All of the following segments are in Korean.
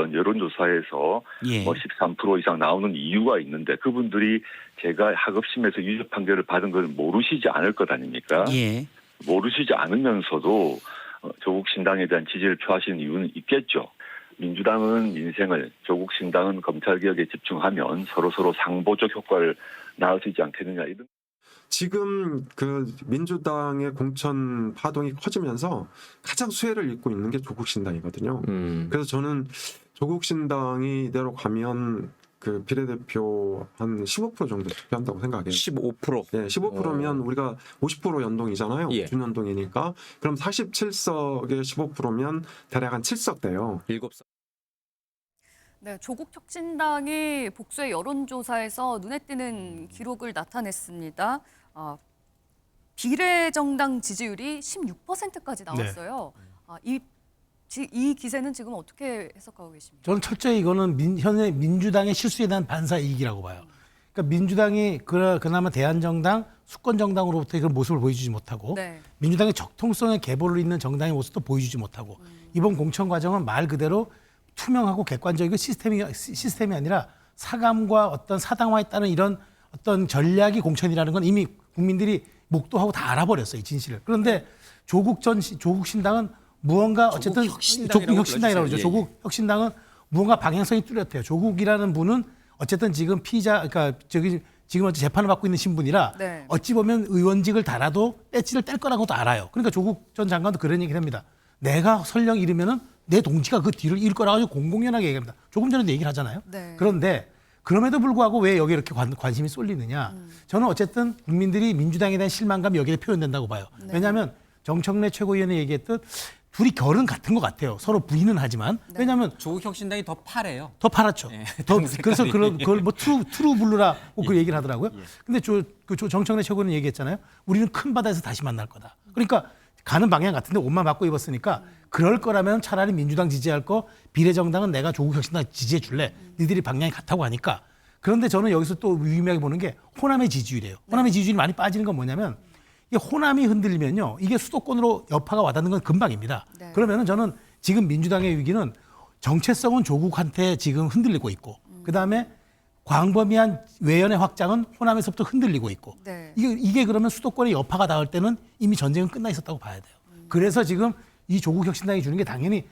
어떤 여론조사에서 예. 뭐 13% 이상 나오는 이유가 있는데 그분들이 제가 하급심에서 유죄 판결을 받은 걸 모르시지 않을 것 아닙니까? 예. 모르시지 않으면서도 조국 신당에 대한 지지를 표하시는 이유는 있겠죠. 민주당은 민생을, 조국 신당은 검찰개혁에 집중하면 서로 상보적 효과를 낳을 수 있지 않겠느냐 이런. 지금 그 민주당의 공천 파동이 커지면서 가장 수혜를 입고 있는 게 조국 신당이거든요. 그래서 저는 조국 신당이 이대로 가면 그 비례대표 한 15% 정도 투표한다고 생각해요. 15%. 네, 15%면 우리가 50% 연동이잖아요. 예. 준연동이니까. 그럼 47석에 15%면 대략 한 7석 돼요. 7석. 네, 조국 혁신당이 복수의 여론조사에서 눈에 띄는 기록을 나타냈습니다. 비례정당 지지율이 16%까지 나왔어요. 네. 이 기세는 지금 어떻게 해석하고 계십니까? 저는 철저히 이거는 현재 민주당의 실수에 대한 반사이익이라고 봐요. 그러니까 민주당이 그나마 대한정당, 수권정당으로부터 그런 모습을 보여주지 못하고 네. 민주당의 적통성의 계보를 잇는 정당의 모습도 보여주지 못하고 이번 공천 과정은 말 그대로 투명하고 객관적이고 시스템이 아니라 사감과 어떤 사당화했다는 이런 어떤 전략이 공천이라는 건 이미 국민들이 목도하고 다 알아버렸어요, 이 진실을. 그런데 조국 신당은 무언가 어쨌든 조국 혁신당이라고 그러죠. 예, 예. 조국 혁신당은 무언가 방향성이 뚜렷해요. 조국이라는 분은 어쨌든 지금 그러니까 지금 재판을 받고 있는 신분이라 네. 어찌 보면 의원직을 달아도 배지를 뗄 거라고도 알아요. 그러니까 조국 전 장관도 그런 얘기를 합니다. 내가 설령 잃으면은 내 동지가 그 뒤를 일 거라고 공공연하게 얘기합니다. 조금 전에도 얘기를 하잖아요. 네. 그런데 그럼에도 불구하고 왜 여기에 이렇게 관심이 쏠리느냐. 저는 어쨌든 국민들이 민주당에 대한 실망감이 여기에 표현된다고 봐요. 네. 왜냐하면 정청래 최고위원이 얘기했듯 둘이 결은 같은 것 같아요. 서로 부인은 하지만. 네. 왜냐하면 조국 혁신당이 더 파래요. 더 팔았죠. 예, 그래서 그걸 뭐 트루 블루라고 그 얘기를 하더라고요. 예. 근데 정청래 최고위원이 얘기했잖아요. 우리는 큰 바다에서 다시 만날 거다. 그러니까 가는 방향 같은데 옷만 바꿔 입었으니까 그럴 거라면 차라리 민주당 지지할 거 비례정당은 내가 조국 혁신당 지지해 줄래. 니들이 방향이 같다고 하니까. 그런데 저는 여기서 또 유의미하게 보는 게 호남의 지지율이에요. 호남의 지지율이 많이 빠지는 건 뭐냐면 이게 호남이 흔들리면요. 이게 수도권으로 여파가 와닿는 건 금방입니다. 네. 그러면은 저는 지금 민주당의 위기는 정체성은 조국한테 지금 흔들리고 있고 그다음에 광범위한 외연의 확장은 호남에서부터 흔들리고 있고 네. 이게 그러면 수도권의 여파가 닿을 때는 이미 전쟁은 끝나 있었다고 봐야 돼요. 그래서 지금 이 조국 혁신당이 주는 게 당연히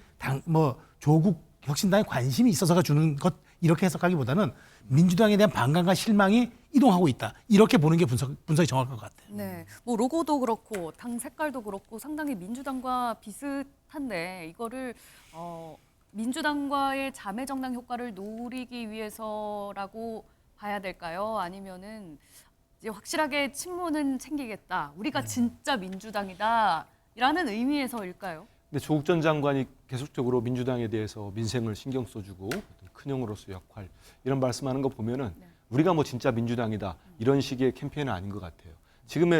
조국 혁신당에 관심이 있어서가 주는 것 이렇게 해석하기보다는 민주당에 대한 반감과 실망이 이동하고 있다. 이렇게 보는 게 분석이 정확할 것 같아요. 네, 뭐 로고도 그렇고 당 색깔도 그렇고 상당히 민주당과 비슷한데 이거를 민주당과의 자매 정당 효과를 노리기 위해서라고 봐야 될까요? 아니면은 이제 확실하게 친문은 챙기겠다. 우리가 진짜 민주당이다라는 의미에서일까요? 근데 조국 전 장관이 계속적으로 민주당에 대해서 민생을 신경 써주고 어떤 큰 형으로서 역할 이런 말씀하는 거 보면은 우리가 뭐 진짜 민주당이다 이런 식의 캠페인은 아닌 것 같아요.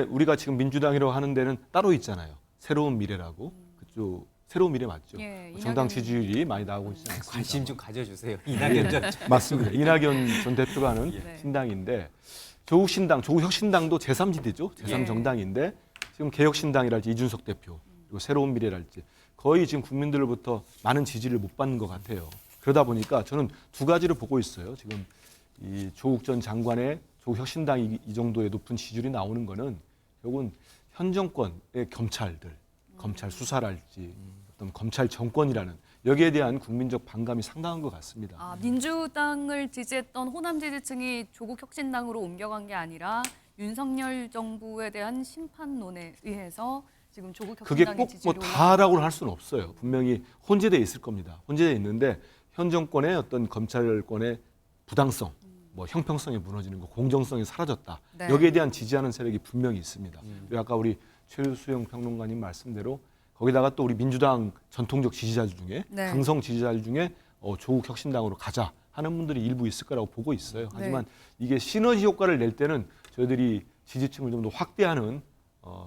우리가 지금 민주당이라고 하는 데는 따로 있잖아요. 새로운 미래라고 그쪽 새로운 미래 맞죠? 예, 정당 이낙연 지지율이 많이 나오고 있지 않습니까? 관심 좀 가져주세요. 이낙연 전. 맞습니다. 이낙연 전 대표가 하는 네. 신당인데 조국 혁신당도 제3지대죠. 제3정당인데 지금 개혁신당이랄지 이준석 대표 그리고 새로운 미래랄지 거의 지금 국민들로부터 많은 지지를 못 받는 것 같아요. 그러다 보니까 저는 두 가지를 보고 있어요. 지금 이 조국 전 장관의 조국 혁신당이 이 정도의 높은 지지율이 나오는 거는 결국은 현 정권의 검찰 수사랄지 어떤 검찰 정권이라는 여기에 대한 국민적 반감이 상당한 것 같습니다. 민주당을 지지했던 호남 지지층이 조국 혁신당으로 옮겨간 게 아니라 윤석열 정부에 대한 심판론에 의해서 지금 조국 그게 혁신당의 꼭 지지율이 뭐 다라고는 할 수는 없어요. 분명히 혼재돼 있을 겁니다. 혼재돼 있는데 현 정권의 어떤 검찰권의 부당성, 뭐 형평성이 무너지는 거, 공정성이 사라졌다. 네. 여기에 대한 지지하는 세력이 분명히 있습니다. 그리고 아까 우리 최수영 평론가님 말씀대로 거기다가 또 우리 민주당 전통적 지지자들 중에 네. 강성 지지자들 중에 조국 혁신당으로 가자 하는 분들이 일부 있을 거라고 보고 있어요. 하지만 이게 시너지 효과를 낼 때는 저희들이 지지층을 좀 더 확대하는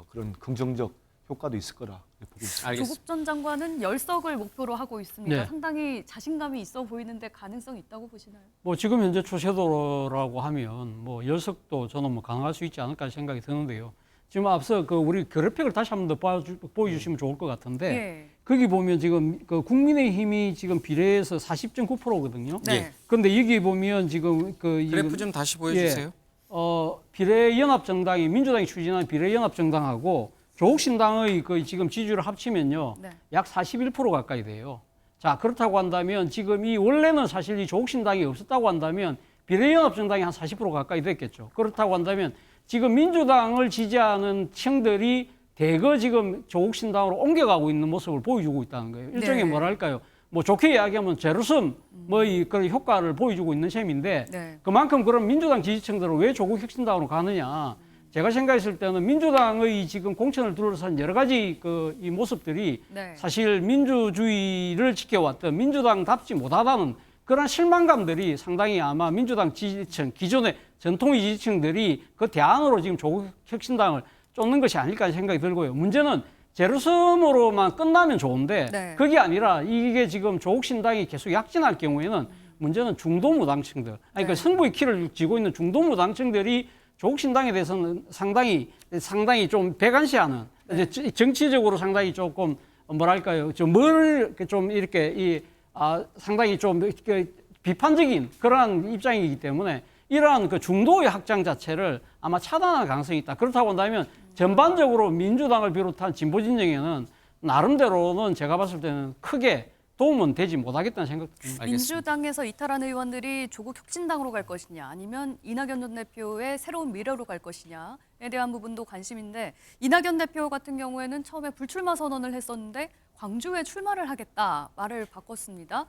그런 긍정적 효과도 있을 거라 보고 있습니다. 조국 전 장관은 10석을 목표로 하고 있습니다. 네. 상당히 자신감이 있어 보이는데 가능성이 있다고 보시나요? 뭐 지금 현재 추세도라고 하면 뭐 10석도 저는 뭐 가능할 수 있지 않을까 생각이 드는데요. 지금 앞서 우리 그래픽을 다시 한 번 더 보여주시면 좋을 것 같은데 예. 거기 보면 지금 그 국민의힘이 지금 비례해서 40.9%거든요. 네. 그런데 여기 보면 지금 그 그래프 좀 다시 보여주세요. 비례연합정당이 민주당이 추진한 비례연합정당하고 조국신당의 그 지금 지지율을 합치면요, 네. 약 41% 가까이 돼요. 자, 그렇다고 한다면 지금 이 원래는 사실 이 조국신당이 없었다고 한다면 비례연합정당이 한 40% 가까이 됐겠죠. 그렇다고 한다면 지금 민주당을 지지하는 층들이 대거 지금 조국신당으로 옮겨가고 있는 모습을 보여주고 있다는 거예요. 일종의 네. 뭐랄까요? 뭐 좋게 이야기하면 제로섬 그런 효과를 보여주고 있는 셈인데 네. 그만큼 그런 민주당 지지층들은 왜 조국혁신당으로 가느냐? 제가 생각했을 때는 민주당의 지금 공천을 둘러싼 여러 가지 이 모습들이 네. 사실 민주주의를 지켜왔던 민주당답지 못하다는 그런 실망감들이 상당히 아마 민주당 지지층, 기존의 전통의 지지층들이 그 대안으로 지금 조국혁신당을 쫓는 것이 아닐까 생각이 들고요. 문제는 제로섬으로만 끝나면 좋은데 네. 그게 아니라 이게 지금 조국신당이 계속 약진할 경우에는 문제는 중도무당층들, 아니 그 선부의 키를 쥐고 있는 중도무당층들이 조국신당에 대해서는 상당히 좀 배관시하는 이제 정치적으로 상당히 조금 뭐랄까요, 좀 이렇게 상당히 좀 비판적인 그러한 입장이기 때문에 이러한 그 중도의 확장 자체를 아마 차단할 가능성이 있다. 그렇다고 한다면 전반적으로 민주당을 비롯한 진보 진영에는 나름대로는 제가 봤을 때는 크게 도움은 되지 못하겠다는 생각도 듭니다. 민주당에서 이탈한 의원들이 조국 혁신당으로 갈 것이냐 아니면 이낙연 전 대표의 새로운 미래로 갈 것이냐에 대한 부분도 관심인데 이낙연 대표 같은 경우에는 처음에 불출마 선언을 했었는데 광주에 출마를 하겠다 말을 바꿨습니다.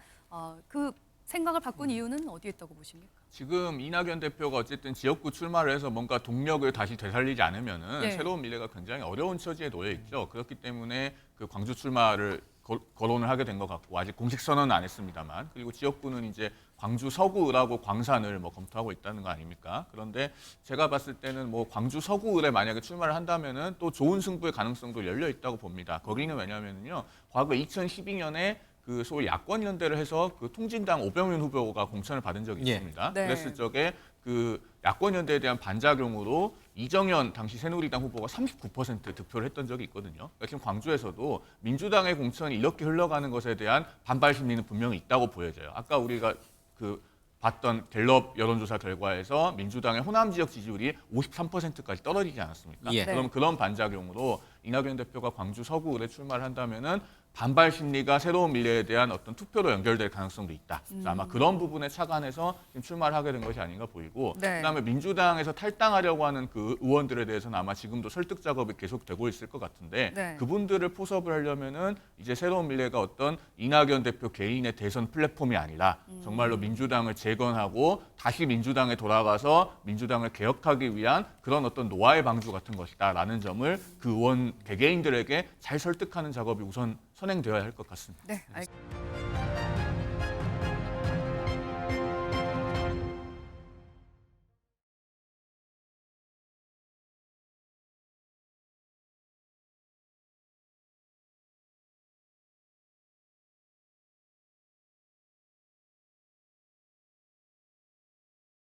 그 생각을 바꾼 이유는 어디에 있다고 보십니까? 지금 이낙연 대표가 어쨌든 지역구 출마를 해서 뭔가 동력을 다시 되살리지 않으면은 네. 새로운 미래가 굉장히 어려운 처지에 놓여 있죠. 그렇기 때문에 그 광주 출마를 거론을 하게 된 것 같고 아직 공식 선언은 안 했습니다만 그리고 지역구는 이제 광주 서구을하고 광산을 뭐 검토하고 있다는 거 아닙니까? 그런데 제가 봤을 때는 뭐 광주 서구을에 만약에 출마를 한다면은 또 좋은 승부의 가능성도 열려 있다고 봅니다. 거기는 왜냐하면요 과거 2012년에 그 소위 야권연대를 해서 그 통진당 오병윤 후보가 공천을 받은 적이 예. 있습니다. 네. 그랬을 적에 그 야권연대에 대한 반작용으로 이정현 당시 새누리당 후보가 39% 득표를 했던 적이 있거든요. 그러니까 지금 광주에서도 민주당의 공천이 이렇게 흘러가는 것에 대한 반발 심리는 분명히 있다고 보여져요. 아까 우리가 그 봤던 갤럽 여론조사 결과에서 민주당의 호남 지역 지지율이 53%까지 떨어지지 않았습니까? 예. 그럼 그런 반작용으로 이낙연 대표가 광주 서구을에 출마를 한다면은 반발 심리가 새로운 미래에 대한 어떤 투표로 연결될 가능성도 있다. 그래서 아마 그런 부분에 착안해서 지금 출마를 하게 된 것이 아닌가 보이고, 네. 그다음에 민주당에서 탈당하려고 하는 그 의원들에 대해서는 아마 지금도 설득 작업이 계속되고 있을 것 같은데 네. 그분들을 포섭을 하려면은 이제 새로운 미래가 어떤 이낙연 대표 개인의 대선 플랫폼이 아니라 정말로 민주당을 재건하고 다시 민주당에 돌아가서 민주당을 개혁하기 위한 그런 어떤 노아의 방주 같은 것이다라는 점을 그 의원 개개인들에게 잘 설득하는 작업이 우선 선행되어야 할 것 같습니다. 네, 알겠습니다.